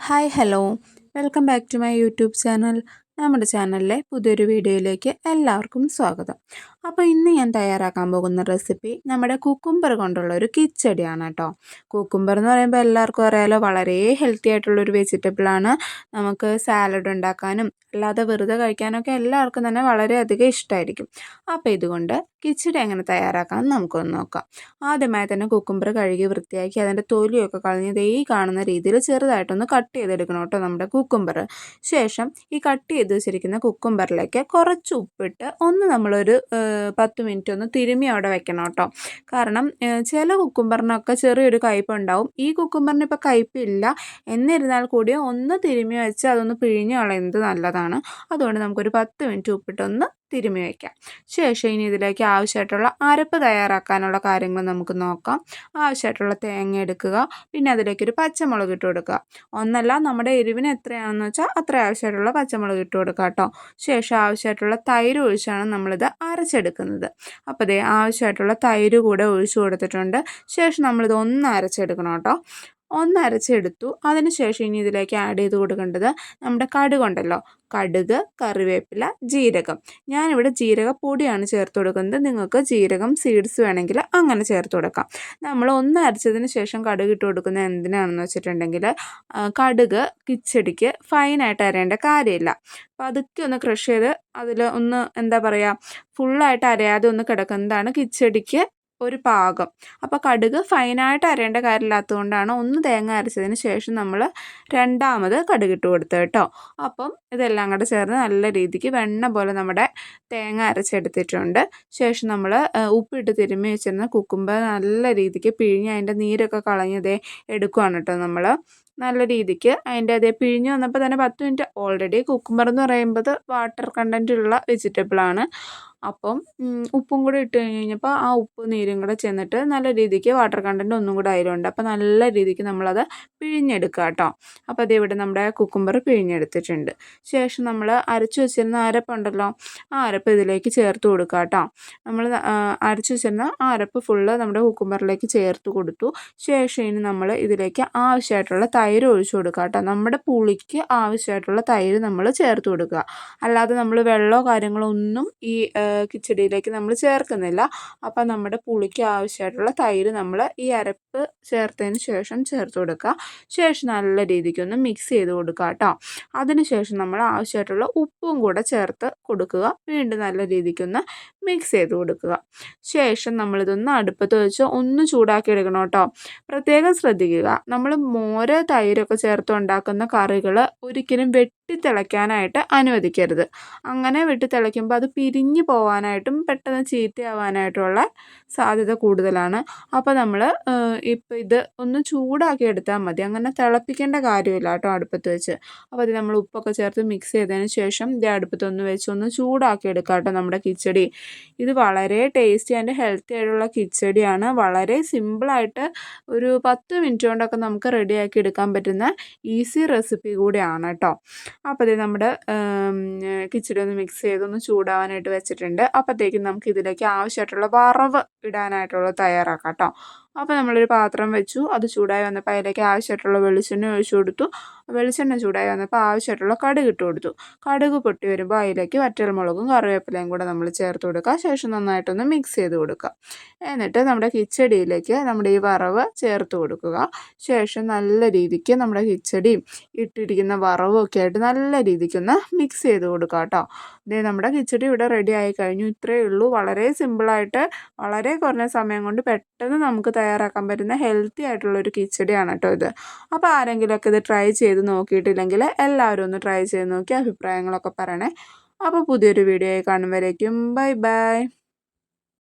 Hi hello welcome back to my YouTube channel. നമ്മുടെ ചാനലിലെ പുതിയൊരു വീഡിയോയിലേക്ക് എല്ലാവർക്കും സ്വാഗതം. അപ്പോൾ ഇന്ന് ഞാൻ തയ്യാറാക്കാൻ പോകുന്ന റെസിപ്പി നമ്മുടെ കുക്കുംബർ കൊണ്ടുള്ള ഒരു കിച്ചടിയാണ് കേട്ടോ. കുക്കുംബർ എന്ന് പറയുമ്പോൾ എല്ലാവർക്കും അറിയാലോ, വളരെ ഹെൽത്തി ആയിട്ടുള്ളൊരു വെജിറ്റബിളാണ്. നമുക്ക് സാലഡ് ഉണ്ടാക്കാനും അല്ലാതെ വെറുതെ കഴിക്കാനൊക്കെ എല്ലാവർക്കും തന്നെ വളരെയധികം ഇഷ്ടമായിരിക്കും. അപ്പോൾ ഇതുകൊണ്ട് കിച്ചടി എങ്ങനെ തയ്യാറാക്കാമെന്ന് നമുക്കൊന്ന് നോക്കാം. ആദ്യമായി തന്നെ കുക്കുംബർ കഴുകി വൃത്തിയാക്കി അതിൻ്റെ തൊലിയൊക്കെ കളഞ്ഞ് ഈ കാണുന്ന രീതിയിൽ ചെറുതായിട്ടൊന്ന് കട്ട് ചെയ്തെടുക്കണം കേട്ടോ നമ്മുടെ കുക്കുംബർ. ശേഷം ഈ കട്ട് ചെയ്ത് വെച്ചിരിക്കുന്ന കുക്കുംബറിലേക്ക് കുറച്ച് ഉപ്പിട്ട് ഒന്ന് നമ്മളൊരു 10 മിനിറ്റ് ഒന്ന് തിരുമ്മി അവിടെ വെക്കണം കേട്ടോ. കാരണം ചില കുക്കുംബറിനൊക്കെ ചെറിയൊരു കയ്പുണ്ടാവും. ഈ കുക്കുംബറിന് ഇപ്പോൾ കയ്പില്ല, എന്നിരുന്നാൽ കൂടി ഒന്ന് തിരുമ്മി വെച്ച് അതൊന്ന് പിഴിഞ്ഞ് കളയുന്നത് നല്ലതാണ്. അതുകൊണ്ട് നമുക്കൊരു 10 മിനിറ്റ് ഉപ്പിട്ടൊന്ന് തിരുമ്മി വയ്ക്കാം. ശേഷം ഇനി ഇതിലേക്ക് ആവശ്യമായിട്ടുള്ള അരപ്പ് തയ്യാറാക്കാനുള്ള കാര്യങ്ങൾ നമുക്ക് നോക്കാം. ആവശ്യമായിട്ടുള്ള തേങ്ങ എടുക്കുക, പിന്നെ അതിലേക്കൊരു പച്ചമുളക് ഇട്ട് കൊടുക്കുക. ഒന്നല്ല, നമ്മുടെ എരിവിന് എത്രയാണെന്ന് വെച്ചാൽ അത്ര ആവശ്യമായിട്ടുള്ള പച്ചമുളക് ഇട്ട് കൊടുക്കുക കേട്ടോ. ശേഷം ആവശ്യമായിട്ടുള്ള തൈര് ഒഴിച്ചാണ് നമ്മളിത് അരച്ചെടുക്കുന്നത്. അപ്പോൾ ഇതേ ആവശ്യമായിട്ടുള്ള തൈര് കൂടെ ഒഴിച്ചു കൊടുത്തിട്ടുണ്ട്. ശേഷം നമ്മളിത് ഒന്ന് അരച്ചെടുക്കണം കേട്ടോ. ഒന്ന് അരച്ചെടുത്തു. അതിന് ശേഷം ഇനി ഇതിലേക്ക് ആഡ് ചെയ്ത് കൊടുക്കേണ്ടത് നമ്മുടെ കടുകുണ്ടല്ലോ, കടുക്, കറിവേപ്പില, ജീരകം. ഞാനിവിടെ ജീരകപ്പൊടിയാണ് ചേർത്ത് കൊടുക്കുന്നത്. നിങ്ങൾക്ക് ജീരകം സീഡ്സ് വേണമെങ്കിൽ അങ്ങനെ ചേർത്ത് കൊടുക്കാം. നമ്മൾ ഒന്ന് അരച്ചതിന് ശേഷം കടുക് ഇട്ട് കൊടുക്കുന്നത് എന്തിനാണെന്ന് വെച്ചിട്ടുണ്ടെങ്കിൽ കടുക് കിച്ചടിക്ക് ഫൈനായിട്ട് അരയേണ്ട കാര്യമില്ല. പതുക്കെ ഒന്ന് ക്രഷ് ചെയ്ത് അതിൽ ഒന്ന് എന്താ പറയുക, ഫുള്ളായിട്ട് അരയാതെ ഒന്ന് കിടക്കുന്നതാണ് കിച്ചടിക്ക് ഒരു പാകം. അപ്പോൾ കടുക് ഫൈനായിട്ട് അരയേണ്ട കാര്യമില്ലാത്തതുകൊണ്ടാണ് ഒന്ന് തേങ്ങ അരച്ചതിന് ശേഷം നമ്മൾ രണ്ടാമത് കടുകിട്ട് കൊടുത്തത് കേട്ടോ. അപ്പം ഇതെല്ലാം കൂടെ ചേർന്ന് നല്ല രീതിക്ക് വെണ്ണ പോലെ നമ്മുടെ തേങ്ങ അരച്ചെടുത്തിട്ടുണ്ട്. ശേഷം നമ്മൾ ഉപ്പിട്ട് തിരുമ്മി വെച്ചിരുന്ന കുക്കുംബർ നല്ല രീതിക്ക് പിഴിഞ്ഞ് അതിൻ്റെ നീരൊക്കെ കളഞ്ഞതേ എടുക്കുകയാണ് കേട്ടോ. നമ്മൾ നല്ല രീതിക്ക് അതിൻ്റെ അതേ പിഴിഞ്ഞ് വന്നപ്പോൾ തന്നെ 10 മിനിറ്റ്. ഓൾറെഡി കുക്കുംബർ എന്ന് പറയുമ്പോൾ വാട്ടർ കണ്ടൻറ്റുള്ള വെജിറ്റബിളാണ്. അപ്പം ഉപ്പും കൂടി ഇട്ട് കഴിഞ്ഞപ്പോൾ ആ ഉപ്പ് നീരും കൂടെ ചെന്നിട്ട് നല്ല രീതിക്ക് വാട്ടർ കണ്ടൻറ്റ് ഒന്നും കൂടെ അതിലുണ്ട്. അപ്പോൾ നല്ല രീതിക്ക് നമ്മളത് പിഴിഞ്ഞെടുക്കുക കേട്ടോ. അപ്പോൾ അത് ഇവിടെ നമ്മുടെ കുക്കുംബർ പിഴിഞ്ഞെടുത്തിട്ടുണ്ട്. ശേഷം നമ്മൾ അരച്ചു വെച്ചിരുന്ന അരപ്പുണ്ടല്ലോ, ആ അരപ്പ് ഇതിലേക്ക് ചേർത്ത് കൊടുക്കുക കേട്ടോ. നമ്മൾ അരച്ചു വെച്ചിരുന്ന ആ അരപ്പ് ഫുള്ള് നമ്മുടെ കുക്കുംബറിലേക്ക് ചേർത്ത് കൊടുത്തു. ശേഷം ഇനി നമ്മൾ ഇതിലേക്ക് ആവശ്യമായിട്ടുള്ള തൈര് ഒഴിച്ചു കൊടുക്കുക കേട്ടോ. നമ്മുടെ പുളിക്ക് ആവശ്യമായിട്ടുള്ള തൈര് നമ്മൾ ചേർത്ത് കൊടുക്കുക. അല്ലാതെ നമ്മൾ വെള്ളമോ കാര്യങ്ങളോ ഒന്നും ഈ കിച്ചടിയിലേക്ക് നമ്മൾ ചേർക്കുന്നില്ല. അപ്പം നമ്മുടെ പുളിക്ക് ആവശ്യമായിട്ടുള്ള തൈര് നമ്മൾ ഈ അരപ്പ് ചേർത്തതിന് ശേഷം ചേർത്ത് കൊടുക്കുക. ശേഷം നല്ല രീതിക്കൊന്ന് മിക്സ് ചെയ്ത് കൊടുക്കുക കേട്ടോ. അതിനുശേഷം നമ്മൾ ആവശ്യമായിട്ടുള്ള ഉപ്പും കൂടെ ചേർത്ത് കൊടുക്കുക. വീണ്ടും നല്ല രീതിക്കൊന്ന് മിക്സ് ചെയ്ത് കൊടുക്കുക. ശേഷം നമ്മളിതൊന്ന് അടുപ്പത്ത് വെച്ച് ഒന്ന് ചൂടാക്കി എടുക്കണം കേട്ടോ. പ്രത്യേകം ശ്രദ്ധിക്കുക, നമ്മൾ മോര് തൈരൊക്കെ ചേർത്ത് ഉണ്ടാക്കുന്ന കറികൾ ഒരിക്കലും വെട്ടിത്തിളയ്ക്കാനായിട്ട് അനുവദിക്കരുത്. അങ്ങനെ വെട്ടിത്തിളയ്ക്കുമ്പോൾ അത് പിരിഞ്ഞു പോകാനായിട്ടും പെട്ടെന്ന് ചീത്തയാവാനായിട്ടുള്ള സാധ്യത കൂടുതലാണ്. അപ്പോൾ നമ്മൾ ഇപ്പോൾ ഇത് ഒന്ന് ചൂടാക്കി എടുത്താൽ മതി, അങ്ങനെ തിളപ്പിക്കേണ്ട കാര്യമില്ല കേട്ടോ അടുപ്പത്ത് വെച്ച്. അപ്പോൾ അത് നമ്മൾ ഉപ്പൊക്കെ ചേർത്ത് മിക്സ് ചെയ്തതിന് ശേഷം ഇത് അടുപ്പത്തൊന്ന് വെച്ച് ഒന്ന് ചൂടാക്കി എടുക്കാം കേട്ടോ നമ്മുടെ കിച്ചടി. ഇത് വളരെ ടേസ്റ്റി ആൻഡ് ഹെൽത്തി ആയിട്ടുള്ള കിച്ചടിയാണ്. വളരെ സിമ്പിളായിട്ട് ഒരു 10 മിനിറ്റ് കൊണ്ടൊക്കെ നമുക്ക് റെഡിയാക്കി എടുക്കാൻ പറ്റുന്ന ഈസി റെസിപ്പി കൂടിയാണ് കേട്ടോ. അപ്പോൾ ഇത് നമ്മുടെ കിച്ചടി ഒന്ന് മിക്സ് ചെയ്തൊന്ന് ചൂടാവാനായിട്ട് വെച്ചിട്ടുണ്ട്. അപ്പോഴത്തേക്കും നമുക്ക് ഇതിലേക്ക് ആവശ്യമായിട്ടുള്ള വറവ് ഇടാനായിട്ടുള്ള തയ്യാറാക്കാം കേട്ടോ. അപ്പോൾ നമ്മളൊരു പാത്രം വെച്ചു, അത് ചൂടായി വന്നപ്പോൾ അതിലേക്ക് ആവശ്യമായിട്ടുള്ള വെളിച്ചെണ്ണ ഒഴിച്ചു കൊടുത്തു. വെളിച്ചെണ്ണ ചൂടായി വന്നപ്പോൾ ആവശ്യമായിട്ടുള്ള കടുക് ഇട്ട് കൊടുത്തു. കടുക് പൊട്ടി വരുമ്പോൾ അതിലേക്ക് വറ്റൽമുളകും കറിവേപ്പിലയും കൂടെ നമ്മൾ ചേർത്ത് കൊടുക്കുക. ശേഷം നന്നായിട്ടൊന്ന് മിക്സ് ചെയ്ത് കൊടുക്കുക. എന്നിട്ട് നമ്മുടെ കിച്ചടിയിലേക്ക് നമ്മുടെ ഈ വറവ് ചേർത്ത് കൊടുക്കുക. ശേഷം നല്ല രീതിക്ക് നമ്മുടെ കിച്ചടിയും ഇട്ടിരിക്കുന്ന വറവും ഒക്കെ ആയിട്ട് നല്ല രീതിക്കൊന്ന് മിക്സ് ചെയ്ത് കൊടുക്കുക കേട്ടോ. ഇതേ നമ്മുടെ കിച്ചടി ഇവിടെ റെഡി ആയി കഴിഞ്ഞു. ഇത്രയേ ഉള്ളൂ. വളരെ സിമ്പിളായിട്ട് വളരെ കുറഞ്ഞ സമയം കൊണ്ട് പെട്ടെന്ന് നമുക്ക് തയ്യാറാക്കാൻ പറ്റുന്ന ഹെൽത്തി ആയിട്ടുള്ളൊരു കിച്ചടിയാണ് കേട്ടോ ഇത്. അപ്പോൾ ആരെങ്കിലുമൊക്കെ ഇത് ട്രൈ ചെയ്ത് നോക്കിയിട്ടില്ലെങ്കിൽ എല്ലാവരും ഒന്ന് ട്രൈ ചെയ്ത് നോക്കി അഭിപ്രായങ്ങളൊക്കെ പറയണേ. അപ്പോൾ പുതിയൊരു വീഡിയോ ആയി കാണും വരേക്കും ബൈ ബൈ.